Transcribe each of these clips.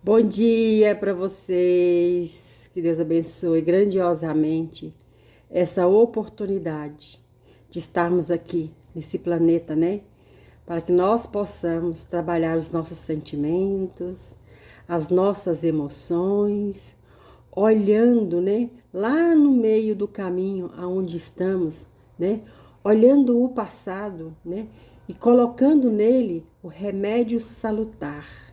Bom dia para vocês. Que Deus abençoe grandiosamente essa oportunidade de estarmos aqui nesse planeta, né? Para que nós possamos trabalhar os nossos sentimentos, as nossas emoções, olhando, né, lá no meio do caminho aonde estamos, né? Olhando o passado, né? E colocando nele o remédio salutar.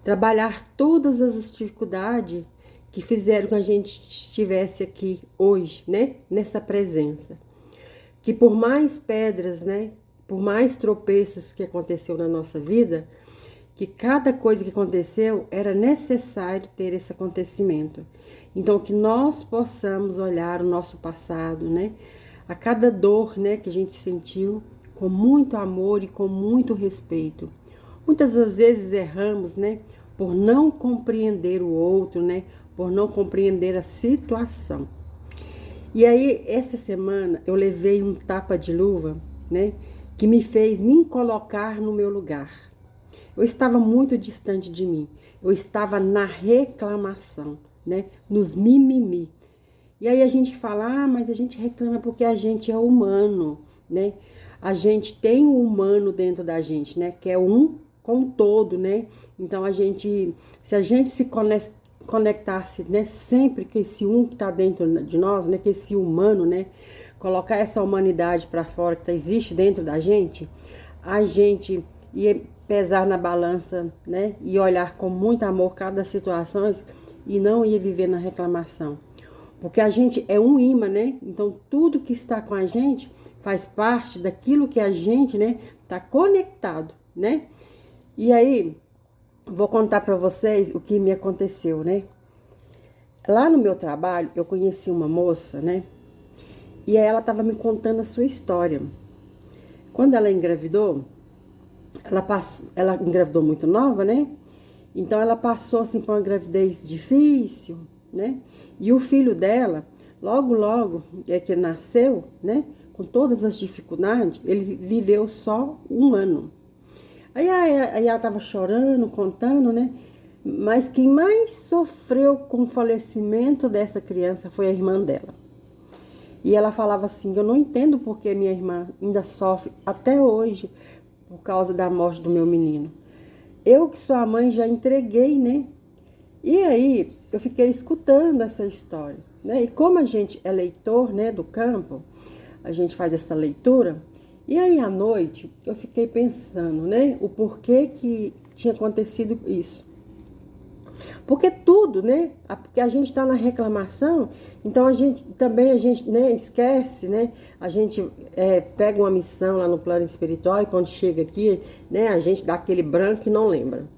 Trabalhar todas as dificuldades que fizeram que a gente estivesse aqui hoje, né? Nessa presença. Que por mais pedras, né? Por mais tropeços que aconteceu na nossa vida, que cada coisa que aconteceu era necessário ter esse acontecimento. Então, que nós possamos olhar o nosso passado, né? A cada dor, né, que a gente sentiu com muito amor e com muito respeito. Muitas das vezes erramos, né, por não compreender o outro, né, por não compreender a situação. E aí, essa semana, eu levei um tapa de luva, né, que me fez me colocar no meu lugar. Eu estava muito distante de mim. Eu estava na reclamação, né, nos mimimi. E aí a gente fala, mas a gente reclama porque a gente é humano, né? A gente tem um humano dentro da gente, né? Que é um com o todo, né? Então se a gente se conectasse, né? Sempre com esse um que está dentro de nós, né? Que esse humano, né? Colocar essa humanidade para fora que existe dentro da gente, a gente ia pesar na balança, né? E olhar com muito amor cada situação e não ia viver na reclamação. Porque a gente é um imã, né? Então, tudo que está com a gente faz parte daquilo que a gente, né, está conectado, né? E aí, vou contar para vocês o que me aconteceu, né? Lá no meu trabalho, eu conheci uma moça, né? E aí ela estava me contando a sua história. Quando ela engravidou, ela engravidou muito nova, né? Então, ela passou, assim, por uma gravidez difícil, né? E o filho dela, logo que nasceu, né? Com todas as dificuldades, ele viveu só um ano. Aí ela estava chorando, contando, né? Mas quem mais sofreu com o falecimento dessa criança foi a irmã dela. E ela falava assim, eu não entendo porque minha irmã ainda sofre até hoje por causa da morte do meu menino. Eu que sou a mãe já entreguei, né? E aí eu fiquei escutando essa história, né? E como a gente é leitor, né, do campo, a gente faz essa leitura. E aí à noite eu fiquei pensando, né, o porquê que tinha acontecido isso. Porque tudo, né? Porque a gente está na reclamação, então a gente, né, esquece, né? A gente pega uma missão lá no plano espiritual e quando chega aqui, né, a gente dá aquele branco e não lembra.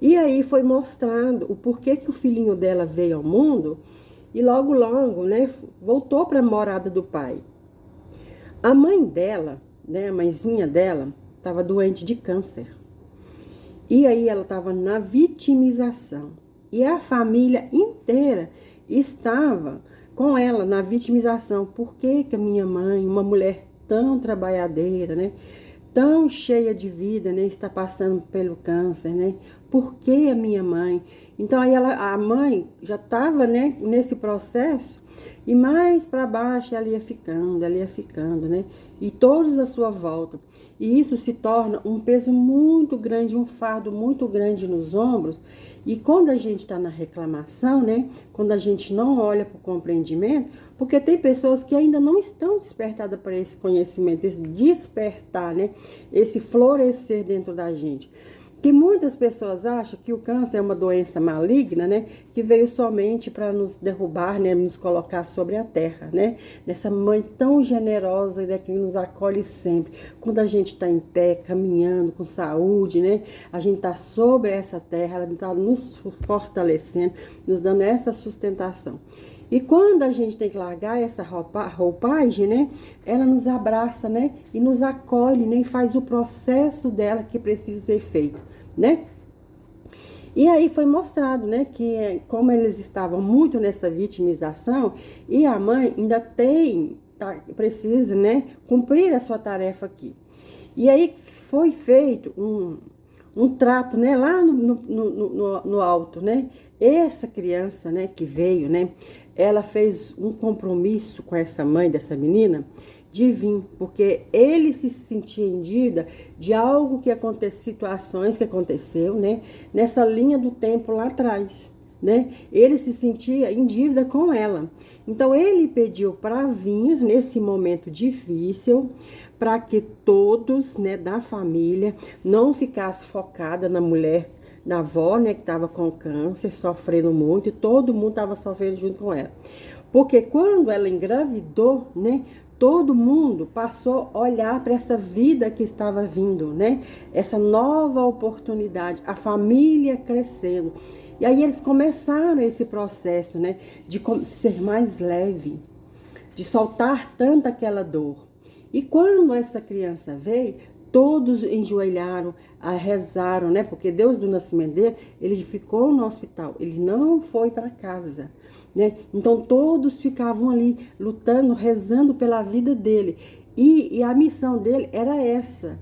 E aí foi mostrando o porquê que o filhinho dela veio ao mundo e logo, né, voltou para a morada do pai. A mãe dela, né, a mãezinha dela, estava doente de câncer. E aí ela estava na vitimização. E a família inteira estava com ela na vitimização. Por que que a minha mãe, uma mulher tão trabalhadeira, né, tão cheia de vida, né, está passando pelo câncer, né? Por que a minha mãe? Então aí a mãe já estava, né, nesse processo e mais para baixo ela ia ficando, né? E todos à sua volta. E isso se torna um peso muito grande, um fardo muito grande nos ombros. E quando a gente está na reclamação, né? Quando a gente não olha para o compreendimento, porque tem pessoas que ainda não estão despertadas para esse conhecimento, esse despertar, né? Esse florescer dentro da gente. Que muitas pessoas acham que o câncer é uma doença maligna, né? Que veio somente para nos derrubar, né? Nos colocar sobre a terra, né? Nessa mãe tão generosa, né? Que nos acolhe sempre. Quando a gente está em pé, caminhando, com saúde, né? A gente está sobre essa terra, ela está nos fortalecendo, nos dando essa sustentação. E quando a gente tem que largar essa roupagem, né? Ela nos abraça, né? E nos acolhe, né? E faz o processo dela que precisa ser feito, né? E aí foi mostrado, né? Que como eles estavam muito nessa vitimização e a mãe ainda precisa, né? Cumprir a sua tarefa aqui. E aí foi feito um trato, né, lá no alto, né? Essa criança, né, que veio, né, ela fez um compromisso com essa mãe dessa menina de vir, porque ele se sentia em dívida de algo que aconteceu, situações que aconteceu, né, nessa linha do tempo lá atrás, né? Ele se sentia em dívida com ela. Então ele pediu para vir nesse momento difícil, para que todos, né, da família não ficasse focada na mulher, na avó, né, que estava com câncer, sofrendo muito, e todo mundo estava sofrendo junto com ela. Porque quando ela engravidou, né, todo mundo passou a olhar para essa vida que estava vindo, né? Essa nova oportunidade, a família crescendo. E aí eles começaram esse processo, né, de ser mais leve, de soltar tanta aquela dor. E quando essa criança veio, todos enjoelharam, rezaram, né? Porque Deus do nascimento dele, ele ficou no hospital, ele não foi para casa, né? Então todos ficavam ali lutando, rezando pela vida dele. E a missão dele era essa: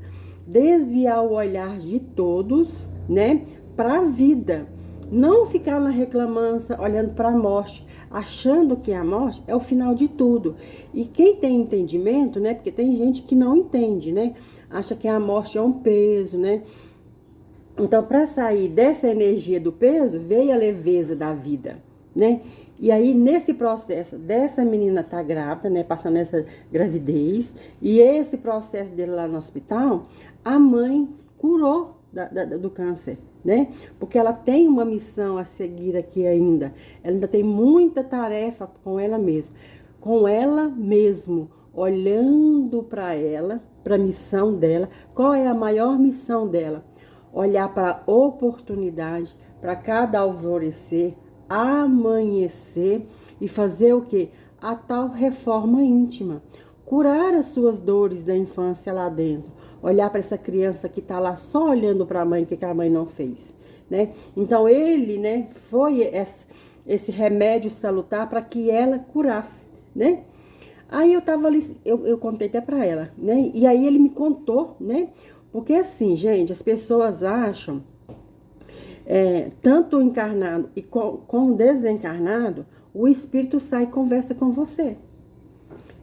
desviar o olhar de todos, né, para a vida. Não ficar na reclamância, olhando para a morte, achando que a morte é o final de tudo. E quem tem entendimento, né? Porque tem gente que não entende, né? Acha que a morte é um peso, né? Então, para sair dessa energia do peso, veio a leveza da vida, né? E aí, nesse processo dessa menina tá grávida, né? Passando essa gravidez, e esse processo dele lá no hospital, a mãe curou do câncer, né? Porque ela tem uma missão a seguir aqui ainda. Ela ainda tem muita tarefa com ela mesmo, olhando para ela, para a missão dela. Qual é a maior missão dela? Olhar para a oportunidade, para cada alvorecer, amanhecer e fazer o quê? A tal reforma íntima. Curar as suas dores da infância lá dentro. Olhar para essa criança que está lá só olhando para a mãe, que a mãe não fez, né? Então ele, né, foi esse remédio salutar para que ela curasse, né? Aí eu tava ali, eu contei até para ela, né? E aí ele me contou, né? Porque assim, gente, as pessoas acham, tanto o encarnado e com o desencarnado, o espírito sai e conversa com você,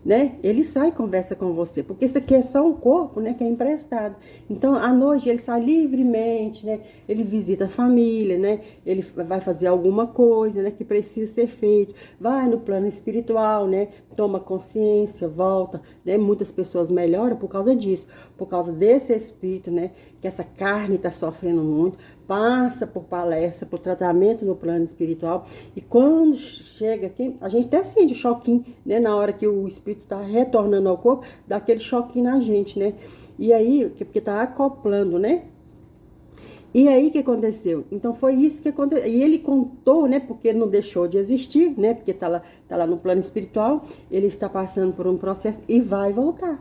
né? Ele sai e conversa com você, porque isso aqui é só um corpo, né, que é emprestado. Então, à noite ele sai livremente, né? Ele visita a família, né? Ele vai fazer alguma coisa, né, que precisa ser feito. Vai no plano espiritual, né? Toma consciência, volta, né? Muitas pessoas melhoram por causa disso, por causa desse espírito, né? Que essa carne está sofrendo muito, passa por palestra, por tratamento no plano espiritual, e quando chega aqui, a gente até sente o choquinho, né, na hora que o espírito está retornando ao corpo, dá aquele choquinho na gente, né, e aí, porque está acoplando, né, e aí o que aconteceu? Então foi isso que aconteceu, e ele contou, né, porque não deixou de existir, né, porque tá lá no plano espiritual, ele está passando por um processo e vai voltar.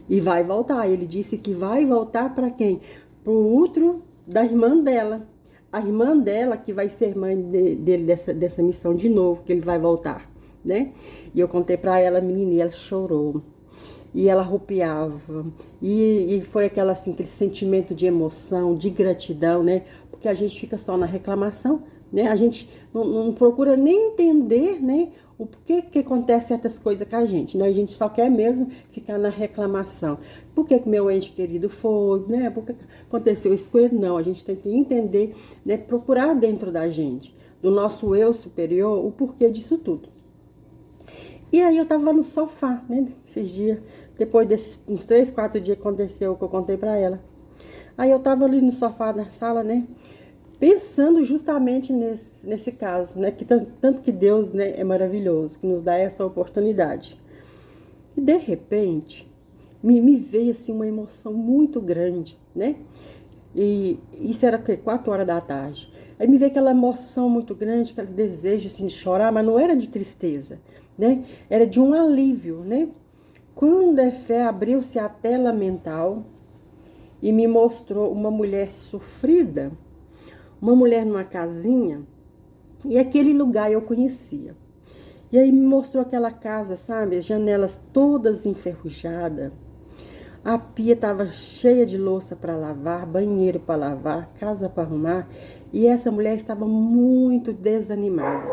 E vai voltar, ele disse que vai voltar para quem? Para o útero da irmã dela. A irmã dela que vai ser mãe dele dessa missão de novo, que ele vai voltar, né? E eu contei para ela, a menininha, ela chorou. E ela arrupiava. E foi aquele sentimento de emoção, de gratidão, né? Porque a gente fica só na reclamação, né? A gente não procura nem entender, né, o porquê que acontece certas coisas com a gente, né? A gente só quer mesmo ficar na reclamação. Por que meu ente querido foi, né? Por que aconteceu isso com ele? Não, a gente tem que entender, né? Procurar dentro da gente, do nosso eu superior, o porquê disso tudo. E aí eu tava no sofá, né, esses dias, depois desses uns 3, 4 dias que aconteceu, que eu contei pra ela. Aí eu tava ali no sofá da sala, né, pensando justamente nesse caso, né, que tanto que Deus, né, é maravilhoso, que nos dá essa oportunidade. E de repente, me veio assim uma emoção muito grande, né, e isso era 4 horas da tarde. Aí me veio aquela emoção muito grande, aquele desejo assim de chorar, mas não era de tristeza, né, era de um alívio, né. Quando a fé abriu-se a tela mental e me mostrou uma mulher sofrida, uma mulher numa casinha, e aquele lugar eu conhecia. E aí me mostrou aquela casa, sabe? As janelas todas enferrujadas, A pia estava cheia de louça para lavar, banheiro para lavar, casa para arrumar. E essa mulher estava muito desanimada.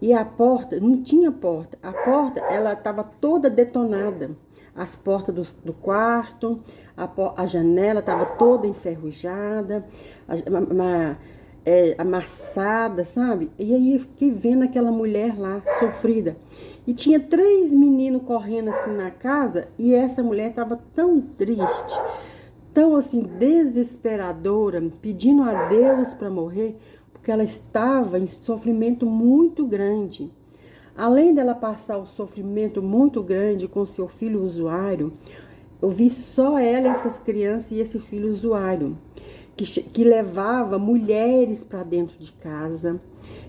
E a porta, não tinha porta. A porta, ela estava toda detonada. As portas do quarto, a janela estava toda enferrujada, amassada, sabe? E aí eu fiquei vendo aquela mulher lá, sofrida. E tinha 3 meninos correndo assim na casa, e essa mulher estava tão triste, tão assim desesperadora, pedindo a Deus para morrer, porque ela estava em sofrimento muito grande. Além dela passar o sofrimento muito grande com seu filho usuário, eu vi só ela, essas crianças e esse filho usuário, que levava mulheres para dentro de casa,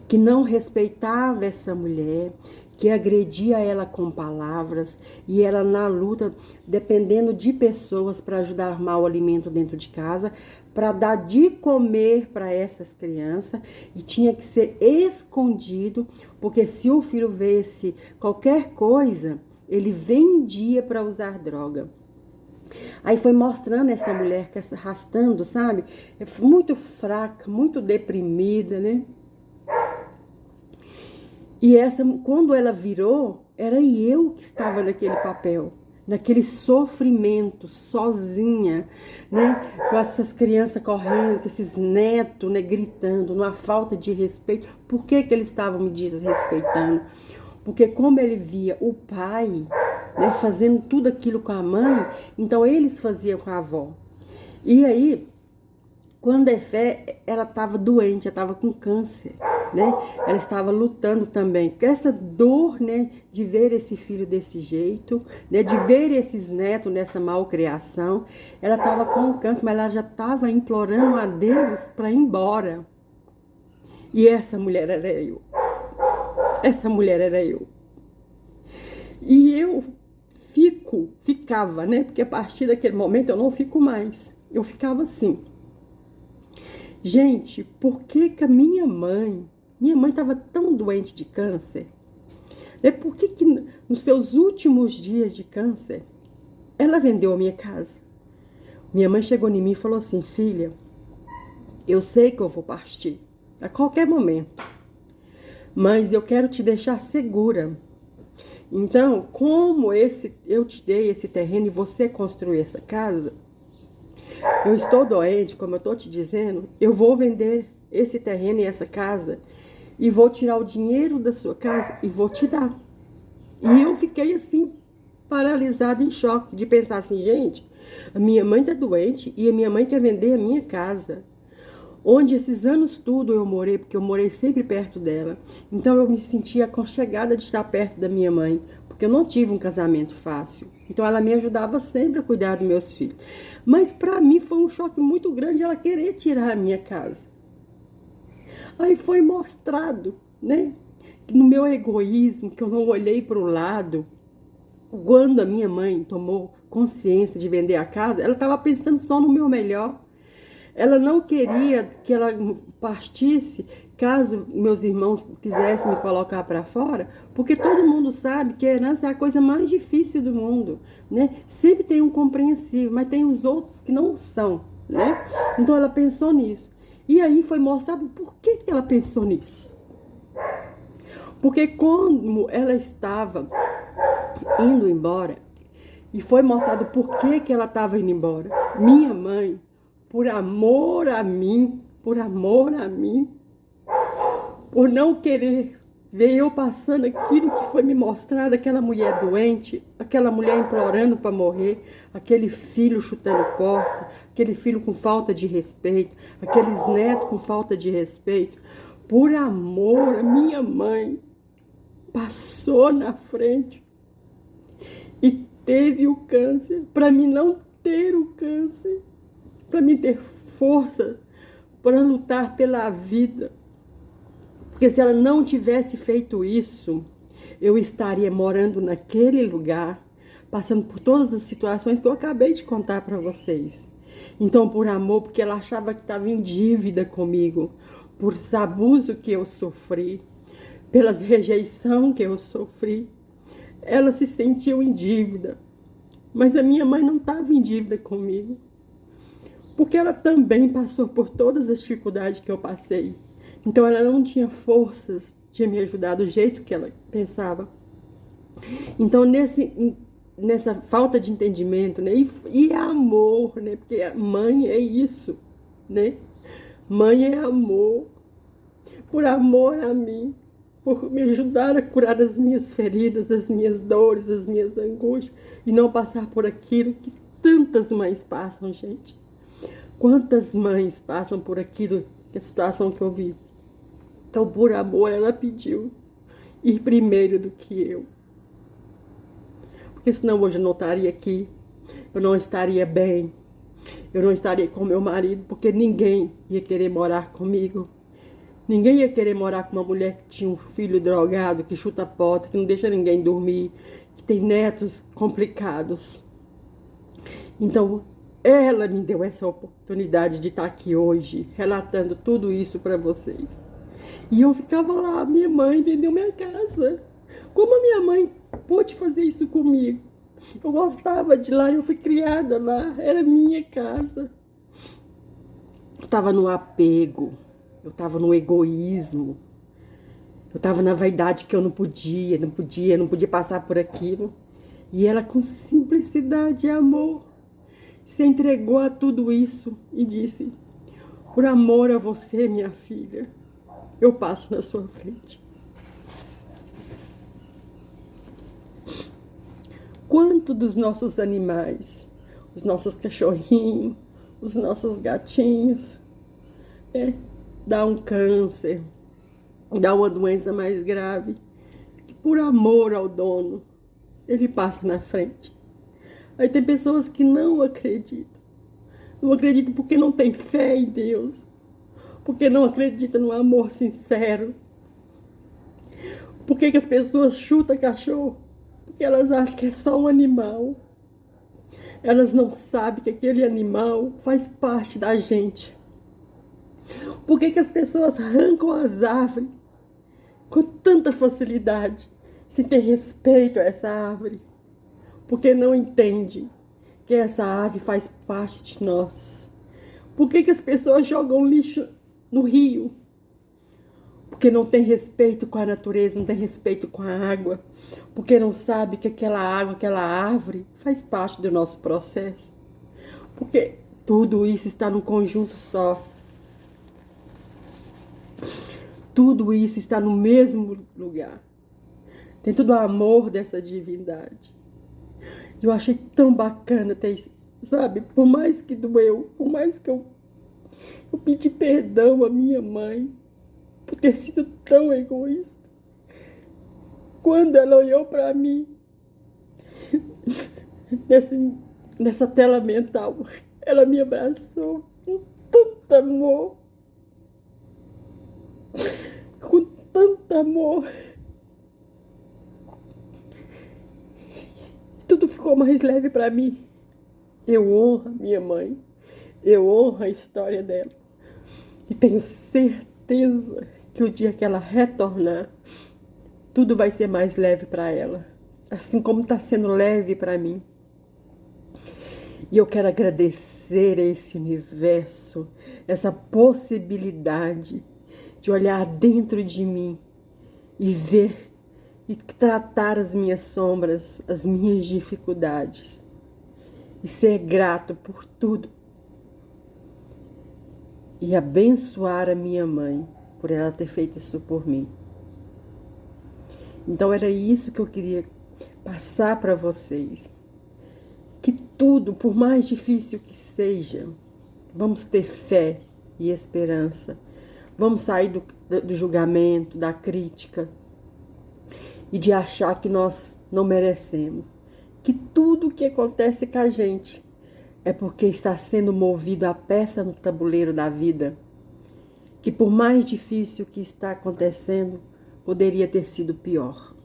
que não respeitava essa mulher, que agredia ela com palavras, e ela na luta, dependendo de pessoas para ajudar a armar o alimento dentro de casa, para dar de comer para essas crianças, e tinha que ser escondido, porque se o filho visse qualquer coisa, ele vendia para usar droga. Aí foi mostrando essa mulher que arrastando, sabe? Muito fraca, muito deprimida, né? E quando ela virou, era eu que estava naquele papel, naquele sofrimento, sozinha, né? Com essas crianças correndo, com esses netos, né, gritando, numa falta de respeito. Por que eles estavam me desrespeitando? Porque como ele via o pai, né, fazendo tudo aquilo com a mãe, então eles faziam com a avó. E aí, quando a Fé, ela estava doente, ela estava com câncer, né? Ela estava lutando também com essa dor, né, de ver esse filho desse jeito, né, de ver esses netos nessa malcriação. Ela estava com câncer, mas ela já estava implorando a Deus para ir embora. E essa mulher era eu. Essa mulher era eu. E eu ficava, né? Porque a partir daquele momento eu não fico mais. Eu ficava assim. Gente, por que que a minha mãe estava tão doente de câncer? Por que nos seus últimos dias de câncer, ela vendeu a minha casa? Minha mãe chegou em mim e falou assim: filha, eu sei que eu vou partir a qualquer momento, mas eu quero te deixar segura. Então, como eu te dei esse terreno e você construiu essa casa, eu estou doente, como eu estou te dizendo, eu vou vender esse terreno e essa casa e vou tirar o dinheiro da sua casa e vou te dar. E eu fiquei assim, paralisada, em choque, de pensar assim: gente, a minha mãe está doente e a minha mãe quer vender a minha casa, onde esses anos tudo eu morei, porque eu morei sempre perto dela. Então eu me sentia aconchegada de estar perto da minha mãe, porque eu não tive um casamento fácil. Então ela me ajudava sempre a cuidar dos meus filhos. Mas para mim foi um choque muito grande ela querer tirar a minha casa. Aí foi mostrado, né, que no meu egoísmo, que eu não olhei para o lado, quando a minha mãe tomou consciência de vender a casa, ela estava pensando só no meu melhor. Ela não queria que ela partisse caso meus irmãos quisessem me colocar para fora, porque todo mundo sabe que a herança é a coisa mais difícil do mundo, né? Sempre tem um compreensível, mas tem os outros que não são, né? Então ela pensou nisso. E aí foi mostrado por que ela pensou nisso. Porque quando ela estava indo embora, e foi mostrado por que ela estava indo embora, minha mãe, por amor a mim, por não querer ver eu passando aquilo que foi me mostrado, aquela mulher doente, aquela mulher implorando para morrer, aquele filho chutando porta, aquele filho com falta de respeito, aqueles netos com falta de respeito. Por amor, a minha mãe passou na frente e teve o câncer, para mim não ter o câncer, para mim ter força para lutar pela vida. Porque se ela não tivesse feito isso, eu estaria morando naquele lugar, passando por todas as situações que eu acabei de contar para vocês. Então, por amor, porque ela achava que estava em dívida comigo, por abuso que eu sofri, pelas rejeição que eu sofri, ela se sentiu em dívida. Mas a minha mãe não estava em dívida comigo, porque ela também passou por todas as dificuldades que eu passei. Então ela não tinha forças de me ajudar do jeito que ela pensava. Então nessa falta de entendimento, né? E amor, né? Porque mãe é isso, né? Mãe é amor. Por amor a mim, por me ajudar a curar as minhas feridas, as minhas dores, as minhas angústias e não passar por aquilo que tantas mães passam, gente. Quantas mães passam por aquilo, que a situação que eu vi. Então, por amor, ela pediu ir primeiro do que eu. Porque senão hoje eu não estaria aqui, eu não estaria bem, eu não estaria com meu marido, porque ninguém ia querer morar comigo. Ninguém ia querer morar com uma mulher que tinha um filho drogado, que chuta a porta, que não deixa ninguém dormir, que tem netos complicados. Então, ela me deu essa oportunidade de estar aqui hoje, relatando tudo isso para vocês. E eu ficava lá, minha mãe vendeu minha casa. Como a minha mãe pôde fazer isso comigo? Eu gostava de lá, eu fui criada lá, era minha casa. Eu estava no apego. Eu estava no egoísmo. Eu estava na vaidade que eu não podia passar por aquilo. E ela, com simplicidade e amor, se entregou a tudo isso e disse: por amor a você, minha filha, eu passo na sua frente. Quanto dos nossos animais, os nossos cachorrinhos, os nossos gatinhos, dá um câncer, dá uma doença mais grave, que por amor ao dono, ele passa na frente. Aí tem pessoas que não acreditam. Não acreditam porque não tem fé em Deus. Porque não acreditam no amor sincero. Por que as pessoas chutam cachorro? Porque elas acham que é só um animal. Elas não sabem que aquele animal faz parte da gente. Por que as pessoas arrancam as árvores com tanta facilidade, sem ter respeito a essa árvore? Porque não entende que essa árvore faz parte de nós. Por que as pessoas jogam lixo no rio? Porque não tem respeito com a natureza, não tem respeito com a água. Porque não sabe que aquela água, aquela árvore faz parte do nosso processo. Porque tudo isso está num conjunto só. Tudo isso está no mesmo lugar. Tem todo o amor dessa divindade. Eu achei tão bacana ter isso, sabe? Por mais que doeu, por mais que eu pedi perdão à minha mãe por ter sido tão egoísta. Quando ela olhou para mim, nessa tela mental, ela me abraçou com tanto amor. Com tanto amor. Tudo ficou mais leve para mim. Eu honro a minha mãe. Eu honro a história dela. E tenho certeza que o dia que ela retornar, tudo vai ser mais leve para ela. Assim como está sendo leve para mim. E eu quero agradecer a esse universo, essa possibilidade de olhar dentro de mim e ver e tratar as minhas sombras, as minhas dificuldades. E ser grato por tudo. E abençoar a minha mãe por ela ter feito isso por mim. Então era isso que eu queria passar para vocês. Que tudo, por mais difícil que seja, vamos ter fé e esperança. Vamos sair do julgamento, da crítica e de achar que nós não merecemos. Que tudo que acontece com a gente é porque está sendo movido a peça no tabuleiro da vida. Que por mais difícil que está acontecendo, poderia ter sido pior.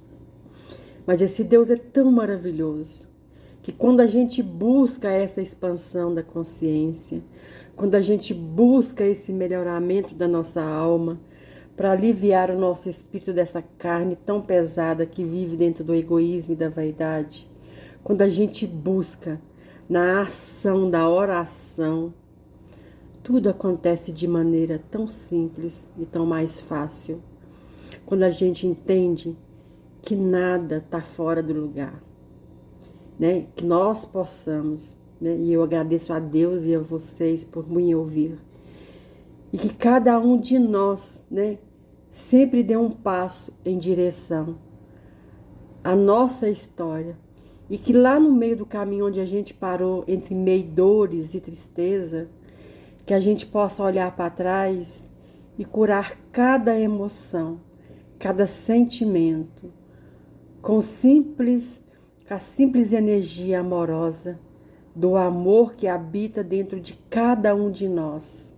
Mas esse Deus é tão maravilhoso que quando a gente busca essa expansão da consciência, quando a gente busca esse melhoramento da nossa alma, para aliviar o nosso espírito dessa carne tão pesada que vive dentro do egoísmo e da vaidade, quando a gente busca na ação da oração, tudo acontece de maneira tão simples e tão mais fácil. Quando a gente entende que nada está fora do lugar, né? Que nós possamos, né? E eu agradeço a Deus e a vocês por me ouvir. E que cada um de nós, né? Sempre dê um passo em direção à nossa história. E que lá no meio do caminho onde a gente parou, entre meio dores e tristeza, que a gente possa olhar para trás e curar cada emoção, cada sentimento, com a simples energia amorosa do amor que habita dentro de cada um de nós,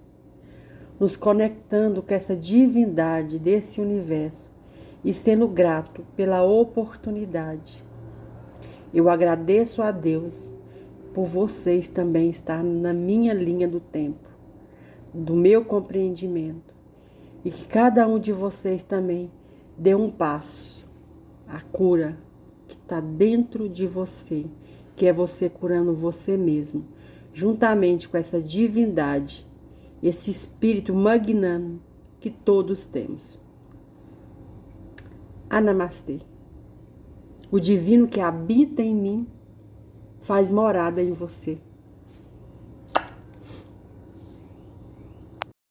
nos conectando com essa divindade desse universo e sendo grato pela oportunidade. Eu agradeço a Deus por vocês também estar na minha linha do tempo, do meu compreendimento, e que cada um de vocês também dê um passo, a cura que está dentro de você, que é você curando você mesmo, juntamente com essa divindade, esse espírito magnânimo que todos temos. Namastê. O divino que habita em mim faz morada em você.